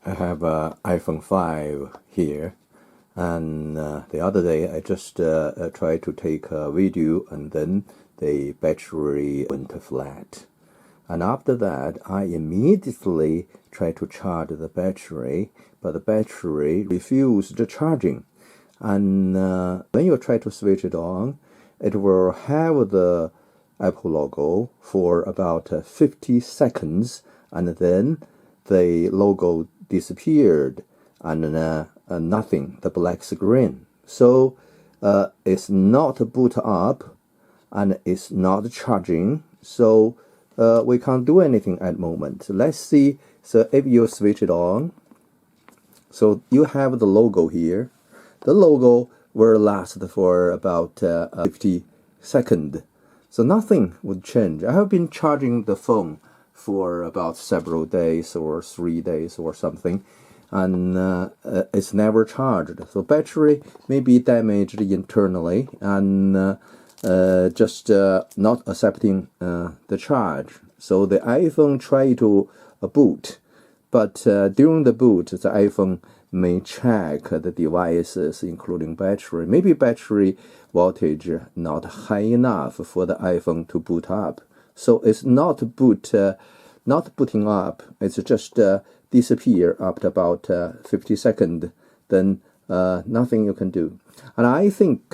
I have a iPhone 5 here, and the other day I just tried to take a video, and then the battery went flat. And after that, I immediately tried to charge the battery, but the battery refused charging. And when you try to switch it on, it will have the Apple logo for about 50 seconds, and then the logo disappeared, and nothing, the black screen. So it's not boot up, and it's not charging, so we can't do anything at the moment. Let's see. So if you switch it on, so you have the logo here. The logo will last for about 50 seconds. So nothing would change. I have been charging the phone for about several days or 3 days or something, and it's never charged. So battery may be damaged internally, and just not accepting the charge. So the iPhone tried to boot, but during the boot, the iPhone may check the devices, including battery. Maybe battery voltage not high enough for the iPhone to boot up. So it's not booting up. It's just disappear after about 50 seconds. Then nothing you can do. And I think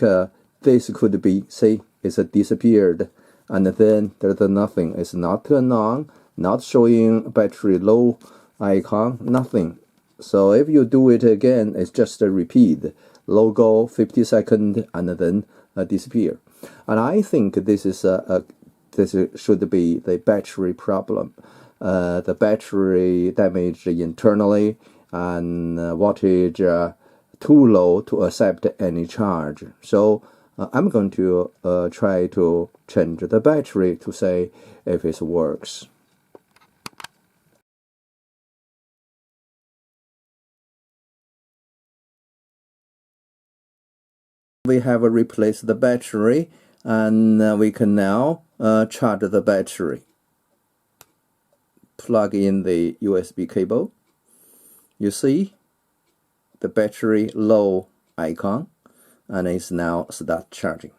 this could be, say, it's disappeared, and then there's nothing. It's not turned on, not showing battery low icon, nothing. So if you do it again, it's just a repeat. Logo 50 seconds and then disappear. And I think this should be the battery problem. The battery damaged internally, and voltage too low to accept any charge. So I'm going to try to change the battery to say if it works. We have replaced the battery, and we can now charge the battery. Plug in the USB cable. You see the battery low icon, and it's now start charging.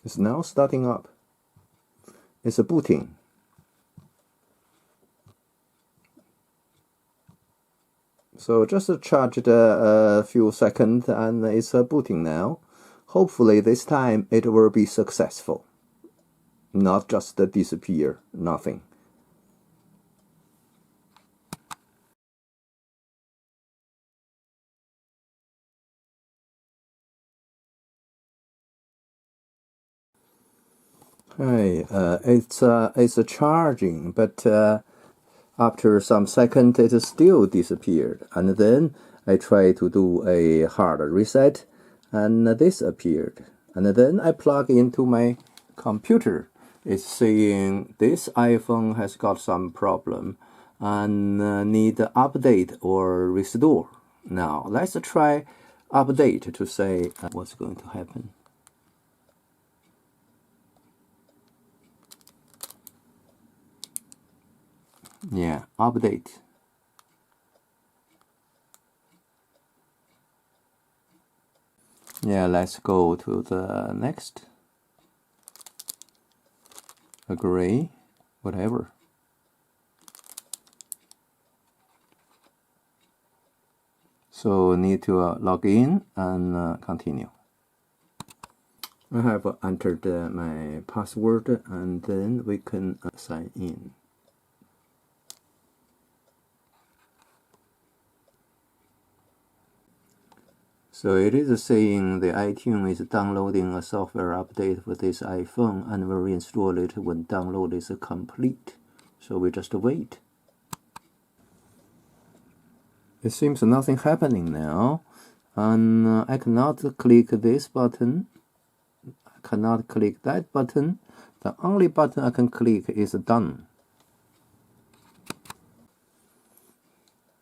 It's now starting up. It's booting. So just charged a few seconds, and it's booting now. Hopefully this time it will be successful. Not just disappear, nothing. Hey, it's charging, but after some seconds it still disappeared, and then I tried to do a hard reset, and this appeared, and then I plug into my computer. It's saying this iPhone has got some problem and need update or restore. Now let's try update to say what's going to happen. Yeah, update. Yeah, let's go to the next. Agree, whatever. So need to log in and continue. I have entered my password, and then we can sign in. So it is saying the iTune is downloading a software update for this iPhone and will install it when download is complete. So we just wait. It seems nothing happening now, and I cannot click this button. I cannot click that button. The only button I can click is done.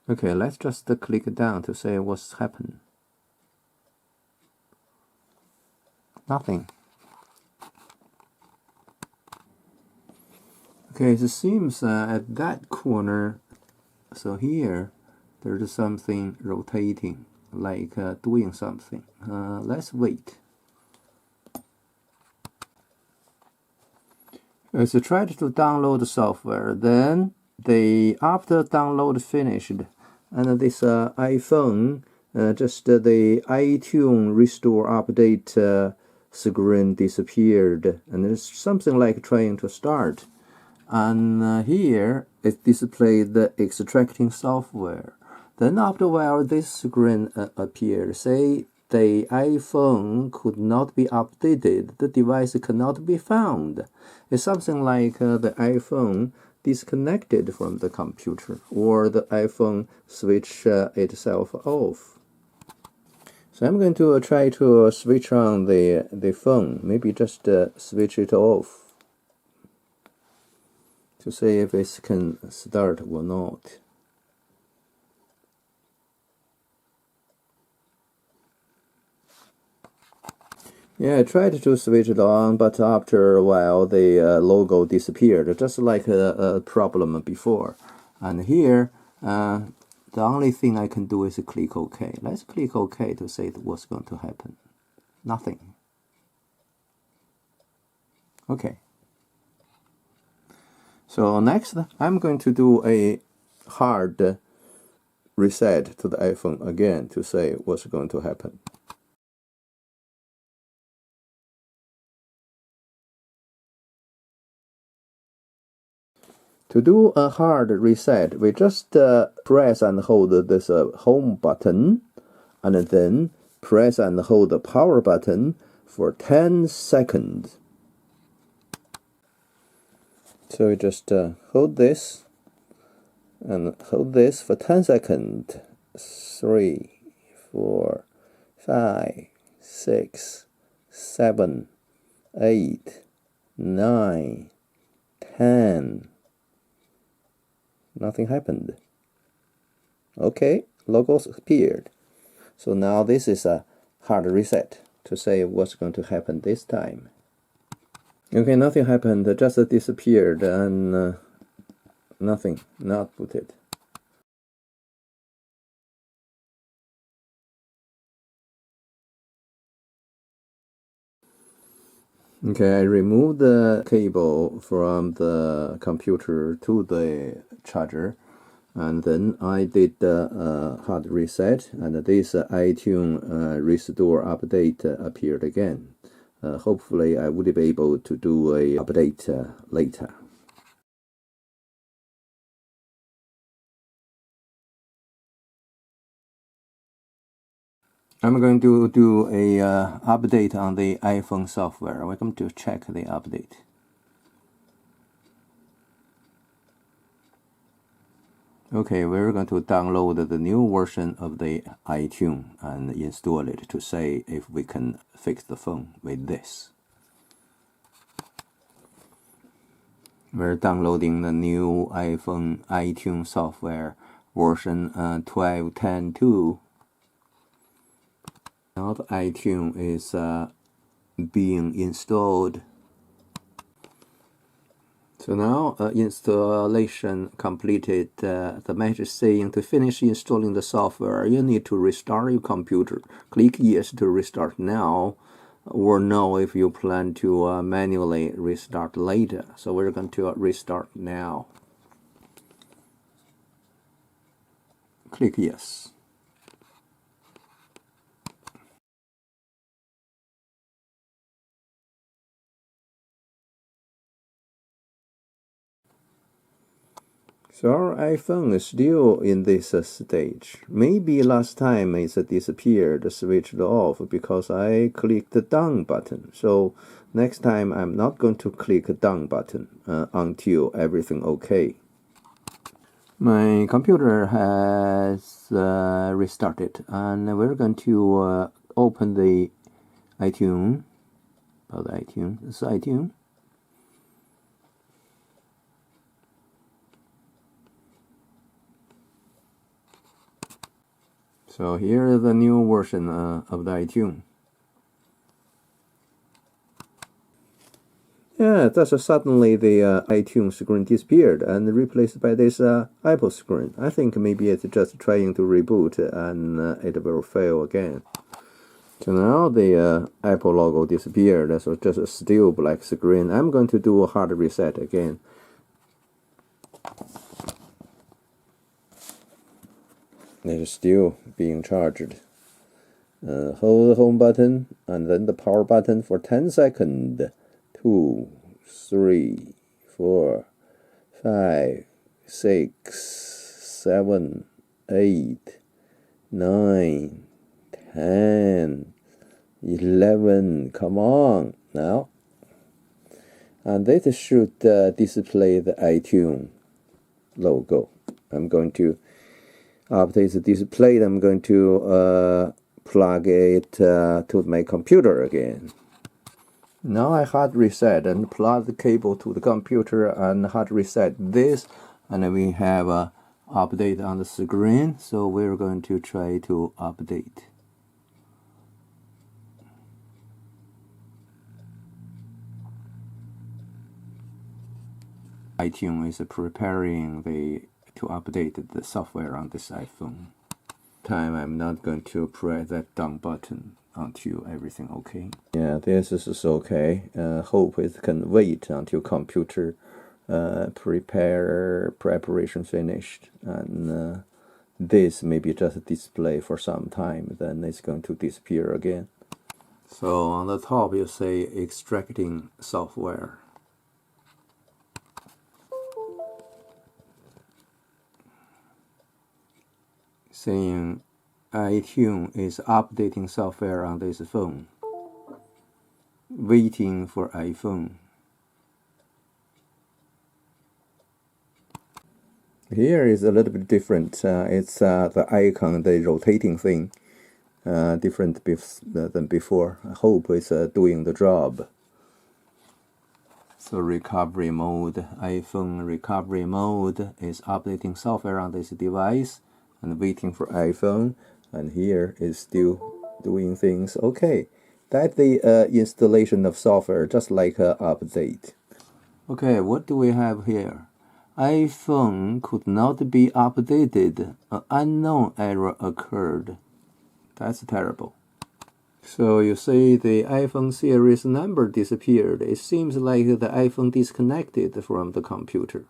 Okay, let's just click down to say what's happened. Nothing. Okay, it seems at that corner, so here, there's something rotating, like doing something. Let's wait. So try to download the software. Then after download finished, and this iPhone, just the iTune restore update screen disappeared, and there's something like trying to start. And here it displayed the extracting software. Then after a while, this screen appeared. Say the iPhone could not be updated. The device cannot be found. It's something like the iPhone disconnected from the computer, or the iPhone switch itself off. So I'm going to try to switch on the phone. Maybe just switch it off to see if it can start or not. Yeah, I tried to switch it on, but after a while the logo disappeared, just like a problem before. And here, the only thing I can do is click OK. Let's click OK to see what's going to happen. Nothing. Okay. So next, I'm going to do a hard reset to the iPhone again to see what's going to happen. To do a hard reset, we just press and hold this home button, and then press and hold the power button for 10 seconds. So we just hold this and hold this for 10 seconds. 3, 4, 5, 6, 7, 8, 9, 10. Nothing happened. Okay, logos appeared. So now this is a hard reset to say what's going to happen this time. Okay, nothing happened, just disappeared, and nothing, not booted. Okay, I removed the cable from the computer to the charger, and then I did the hard reset, and this iTune restore update appeared again. Hopefully I would be able to do a update later. I'm going to do a update on the iPhone software. Welcome to check the update. Okay, we're going to download the new version of the iTune and install it to see if we can fix the phone with this. We're downloading the new iPhone iTune software version 12.10.2. Now the iTune is being installed. So now installation completed. The message saying to finish installing the software, you need to restart your computer. Click yes to restart now, or no if you plan to manually restart later. So we're going to restart now. Click yes. So our iPhone is still in this stage. Maybe last time it disappeared, switched off because I clicked the down button. So next time I'm not going to click the down button until everything okay. My computer has restarted, and we're going to open the iTune. This is iTune. So here is the new version of the iTune. Yeah, that's suddenly the iTunes screen disappeared and replaced by this Apple screen. I think maybe it's just trying to reboot and it will fail again. So now the Apple logo disappeared, so just a still black screen. I'm going to do a hard reset again. It's still being charged. Hold the home button and then the power button for 10 seconds. 2, 3, 4, 5, 6, 7, 8, 9, 10, 11. Come on now. And this should display the iTunes logo. I'm going to update the display. I'm going to plug it to my computer again. Now I hard reset and plug the cable to the computer and hard reset this, and we have a update on the screen. So we're going to try to update. iTunes is preparing to update the software on this iPhone. I'm not going to press that down button until everything okay. Yeah, this is okay. Hope it can wait until computer preparation finished, and this maybe just display for some time, then it's going to disappear again. So on the top you say extracting software. Saying iTunes is updating software on this phone. Waiting for iPhone. Here is a little bit different. It's the icon, the rotating thing, different than before. I hope it's doing the job. So recovery mode, iPhone recovery mode is updating software on this device and waiting for iPhone, and here is still doing things okay. That's the installation of software, just like an update. Okay, what do we have here? iPhone could not be updated. An unknown error occurred. That's terrible. So you see the iPhone series number disappeared. It seems like the iPhone disconnected from the computer.